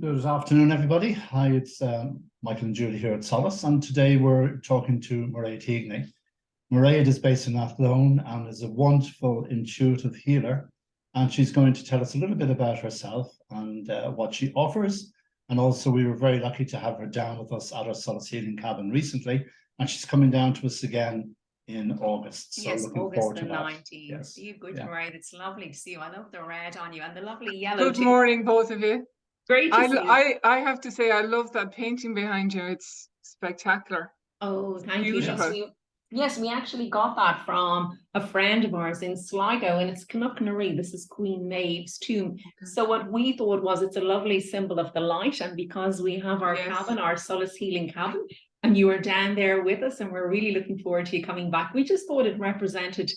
Good afternoon, everybody. Hi, it's Michael and Julie here at Solas, and today we're talking to Mairéad Heagney. Mairéad is based in Athlone and is a wonderful intuitive healer, and she's going to tell us a little bit about herself and what she offers. And also, we were very lucky to have her down with us at our Solas Healing cabin recently, and she's coming down to us again in August. So yes, looking August forward the to that. 19th. Yes. You good, Yeah. Mairéad? It's lovely to see you. I love the red on you and the lovely yellow. Good morning, both of you. Great to see you. I have to say, I love that painting behind you. It's spectacular. Oh, thank Beautiful. you. Yes, we actually got that from a friend of ours in Sligo, and it's Cranio-sacral. This is Queen Maeve's tomb. Okay. So what we thought was it's a lovely symbol of the light, and because we have our cabin, our Solas Healing cabin, and you were down there with us, and we're really looking forward to you coming back. We just thought it represented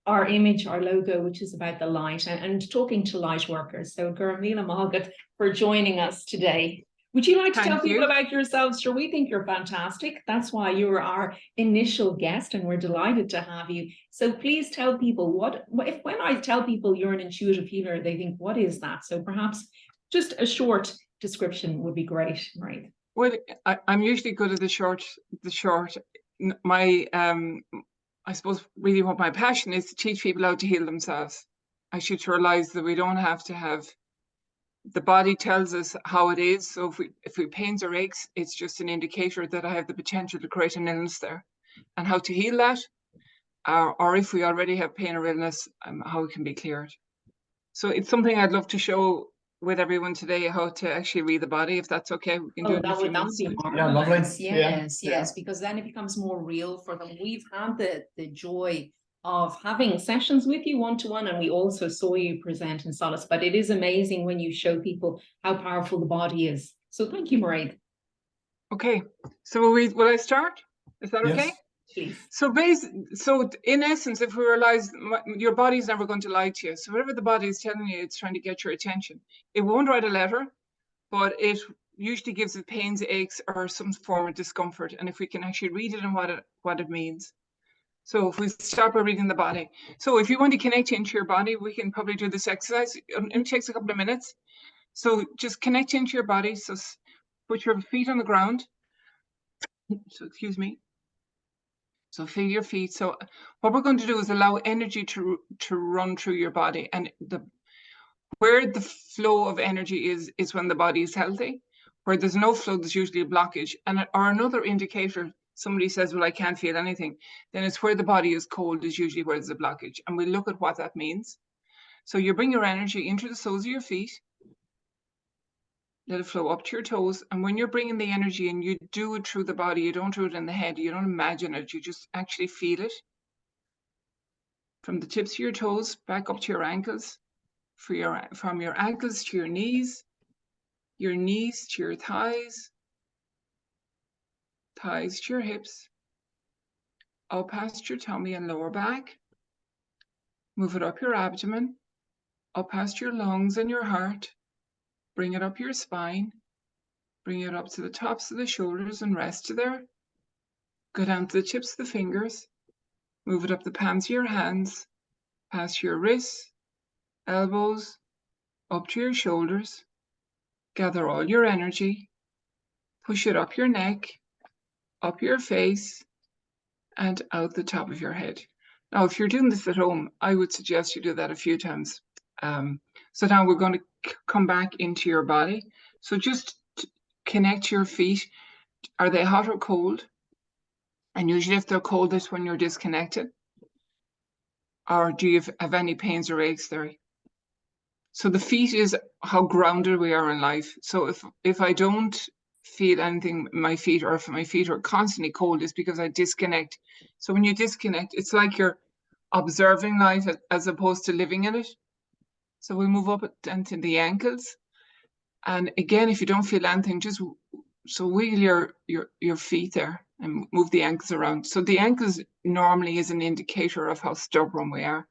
our image, our logo, which is about the light and talking to light workers. So Gurmila Malgat for joining us today. Would you like to tell people about yourselves? Sure, we think you're fantastic. That's why you were our initial guest, and we're delighted to have you. So please tell people when I tell people you're an intuitive healer, they think, what is that? So perhaps just a short description would be great, right? Well, I'm usually good at the short. I suppose really what my passion is to teach people how to heal themselves. I should realize that we don't have to have, the body tells us how it is. So if we pains or aches, it's just an indicator that I have the potential to create an illness there, and how to heal that, or if we already have pain or illness, how it can be cleared. So it's something I'd love to show with everyone today, how to actually read the body, if that's okay. We can do it in a few minutes. Yeah, lovely. Yes, because then it becomes more real for them. We've had the joy of having sessions with you one-to-one, and we also saw you present in Solas, but it is amazing when you show people how powerful the body is. So thank you, Mairéad. Okay, so will I start? Is that okay? Please. So in essence, if we realize your body's never going to lie to you, so whatever the body is telling you, it's trying to get your attention. It won't write a letter, but it usually gives it pains, aches, or some form of discomfort. And if we can actually read it and what it means. So if we start by reading the body. So if you want to connect into your body, we can probably do this exercise. It takes a couple of minutes. So just connect into your body. So put your feet on the ground. So excuse me. So feel your feet. So what we're going to do is allow energy to run through your body, and where the flow of energy is when the body is healthy. Where there's no flow, there's usually a blockage. Or another indicator, somebody says, well, I can't feel anything. Then it's where the body is cold is usually where there's a blockage. And we look at what that means. So you bring your energy into the soles of your feet. Let it flow up to your toes. And when you're bringing the energy in, you do it through the body. You don't do it in the head. You don't imagine it. You just actually feel it. From the tips of your toes back up to your ankles. From your ankles to your knees to your thighs to your hips, up past your tummy and lower back. Move it up your abdomen, up past your lungs and your heart. Bring it up your spine. Bring it up to the tops of the shoulders and rest there. Go down to the tips of the fingers. Move it up the palms of your hands, past your wrists, elbows, up to your shoulders. Gather all your energy. Push it up your neck, up your face, and out the top of your head. Now, if you're doing this at home, I would suggest you do that a few times. So now we're going to come back into your body. So just connect your feet. Are they hot or cold? And usually if they're cold, that's when you're disconnected. Or do you have any pains or aches there? So the feet is how grounded we are in life. So if I don't feel anything in my feet, or if my feet are constantly cold, it's because I disconnect. So when you disconnect, it's like you're observing life as opposed to living in it. So we move up into the ankles. And again, if you don't feel anything, just so wheel your feet there and move the ankles around. So the ankles normally is an indicator of how stubborn we are.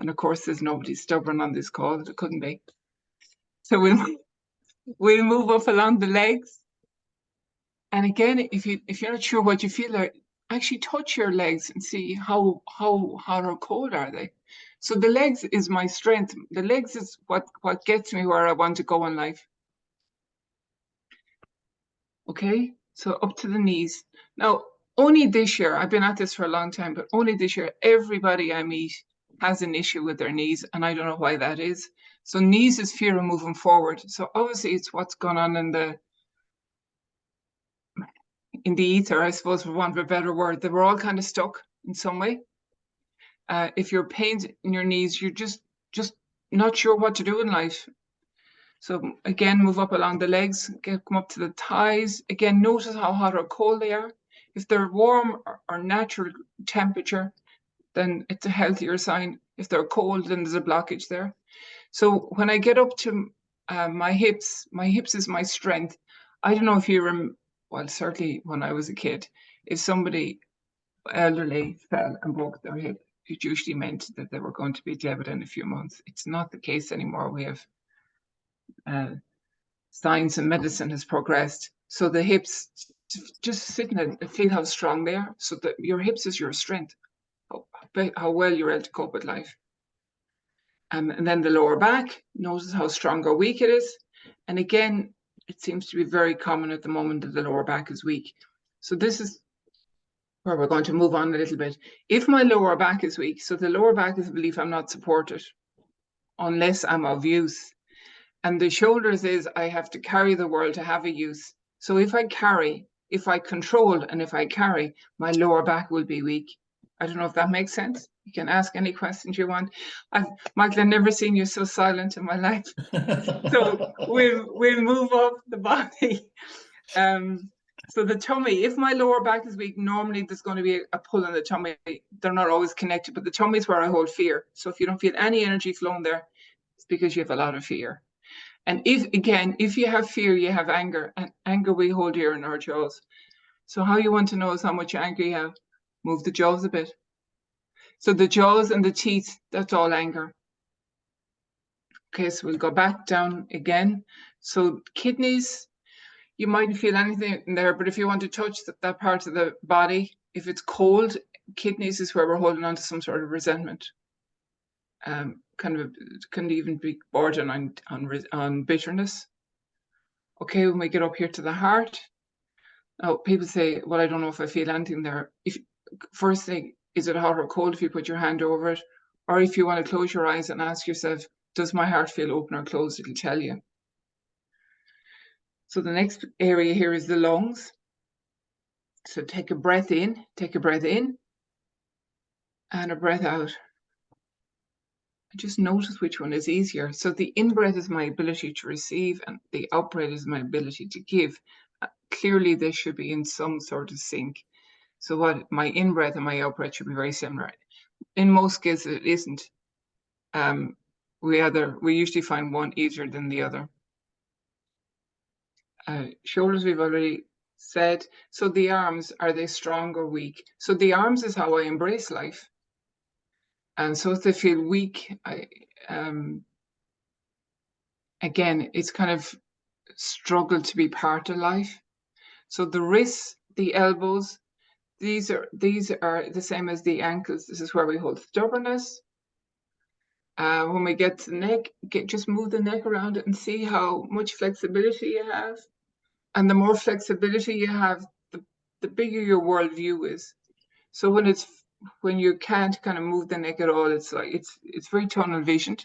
And of course, there's nobody stubborn on this call. It couldn't be. So we'll move up along the legs. And again, if you're not sure what you feel there, actually touch your legs and see how hot or cold are they. So the legs is my strength. The legs is what gets me where I want to go in life. Okay, so up to the knees. Now, only this year, I've been at this for a long time, but only this year, everybody I meet has an issue with their knees, and I don't know why that is. So knees is fear of moving forward. So obviously it's what's gone on in the ether, I suppose, for want of a better word. They were all kind of stuck in some way. If you're pains in your knees, you're just not sure what to do in life. So again, move up along the legs, come up to the thighs. Again, notice how hot or cold they are. If they're warm or natural temperature, then it's a healthier sign. If they're cold, then there's a blockage there. So when I get up to my hips is my strength. I don't know if you remember, well, certainly when I was a kid, if somebody elderly fell and broke their hip, it usually meant that they were going to be dead in a few months. It's not the case anymore. We have science and medicine has progressed. So the hips, just sit and feel how strong they are. So that your hips is your strength, how well you're able to cope with life. And then the lower back, notice how strong or weak it is. And again, it seems to be very common at the moment that the lower back is weak. So this is where we're going to move on a little bit. If my lower back is weak, so the lower back is a belief I'm not supported unless I'm of use. And the shoulders is I have to carry the world to have a use. So if I control, and if I carry, my lower back will be weak. I don't know if that makes sense. You can ask any questions you want. Michael, I've never seen you so silent in my life. So we'll move up the body. So the tummy, if my lower back is weak, normally there's going to be a pull in the tummy. They're not always connected, but the tummy is where I hold fear. So if you don't feel any energy flowing there, it's because you have a lot of fear. And if you have fear, you have anger, and anger we hold here in our jaws. So how you want to know is how much anger you have. Move the jaws a bit. So the jaws and the teeth, that's all anger. Okay, so we'll go back down again. So kidneys, you mightn't feel anything in there, but if you want to touch that part of the body, if it's cold, kidneys is where we're holding on to some sort of resentment. Can even be bordering on bitterness. Okay, when we get up here to the heart, now people say, well, I don't know if I feel anything there. First thing, is it hot or cold if you put your hand over it? Or if you want to close your eyes and ask yourself, does my heart feel open or closed? It'll tell you. So the next area here is the lungs. So take a breath in, and a breath out. Just notice which one is easier. So the in-breath is my ability to receive, and the out-breath is my ability to give. Clearly, they should be in some sort of sync. So what my in-breath and my out-breath should be very similar. In most cases, it isn't. We usually find one easier than the other. Shoulders, we've already said. So the arms, are they strong or weak? So the arms is how I embrace life. And so if they feel weak, again, it's kind of struggle to be part of life. So the wrists, the elbows, these are the same as the ankles. This is where we hold stubbornness. When we get to the neck, just move the neck around it and see how much flexibility you have. And the more flexibility you have, the bigger your worldview is. So when you can't kind of move the neck at all, it's like it's very tunnel visioned.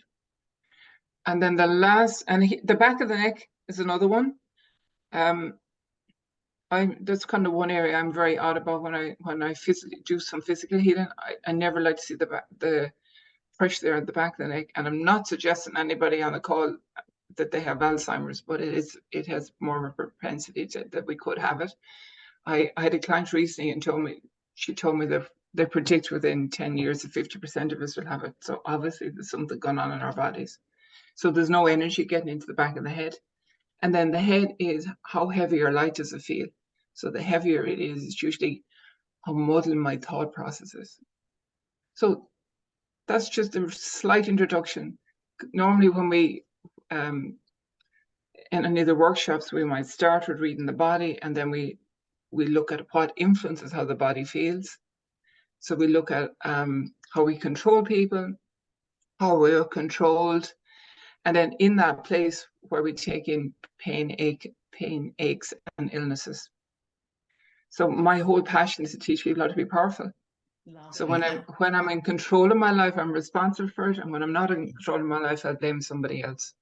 And then the back of the neck is another one. That's kind of one area I'm very odd about when I physically do some physical healing. I never like to see the pressure there at the back of the neck. And I'm not suggesting anybody on the call that they have Alzheimer's, but it has more of a propensity that we could have it. I had a client recently and she told me that they predict within 10 years that 50% of us will have it. So obviously there's something going on in our bodies. So there's no energy getting into the back of the head. And then the head is how heavy or light does it feel? So the heavier it is, it's usually how muddled my thought process is. So that's just a slight introduction. Normally when we, in any of the workshops, we might start with reading the body, and then we look at what influences how the body feels. So we look at how we control people, how we're controlled, And then in that place where we take in pain, aches, and illnesses. So my whole passion is to teach people how to be powerful. So when I'm in control of my life, I'm responsible for it. And when I'm not in control of my life, I blame somebody else.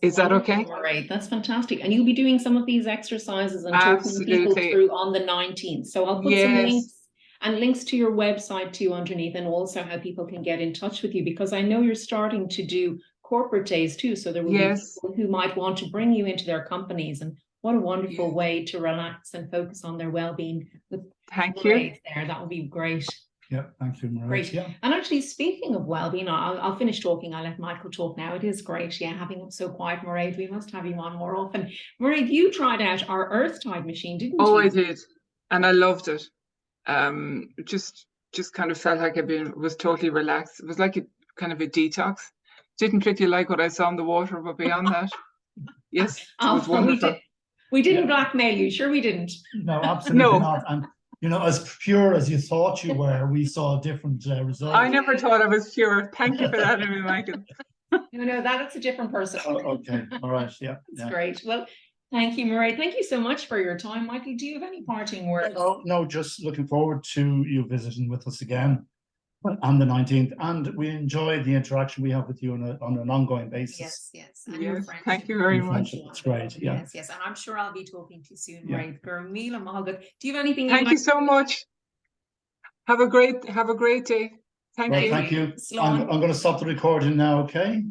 Is that okay? Great, that's fantastic. And you'll be doing some of these exercises and talking people through on the 19th. So I'll put some links to your website too underneath, and also how people can get in touch with you, because I know you're starting to do corporate days too. So there will be people who might want to bring you into their companies, and what a wonderful way to relax and focus on their well-being. Thank you. There, that would be great. Yeah, thank you, Mairéad. Great. Yeah. And actually, speaking of well-being, I'll finish talking. I'll let Michael talk now. It is great, having him so quiet, Mairéad. We must have you on more often. Mairéad, you tried out our earthtidemachine, didn't you? Oh, I did, and I loved it. Just kind of felt like was totally relaxed. It was like a kind of a detox. Didn't really like what I saw in the water, but beyond that, yes, it was wonderful. We didn't blackmail you, sure we didn't. No, absolutely not. And as pure as you thought you were, we saw different results. I never thought I was pure. Thank you for that, Michael. No, that's a different person. Okay, all right, yeah. That's great. Well, thank you, Mairéad. Thank you so much for your time. Michael, do you have any parting words? No, just looking forward to you visiting with us again on the 19th. And we enjoyed the interaction we have with you on an ongoing basis. Yes. And your friendship. Thank you very much. It's great, yeah. Yes. And I'm sure I'll be talking to you soon, Mairéad. Do you have anything? Thank you so much. Have a great day. Thank you. Thank you. I'm going to stop the recording now, okay?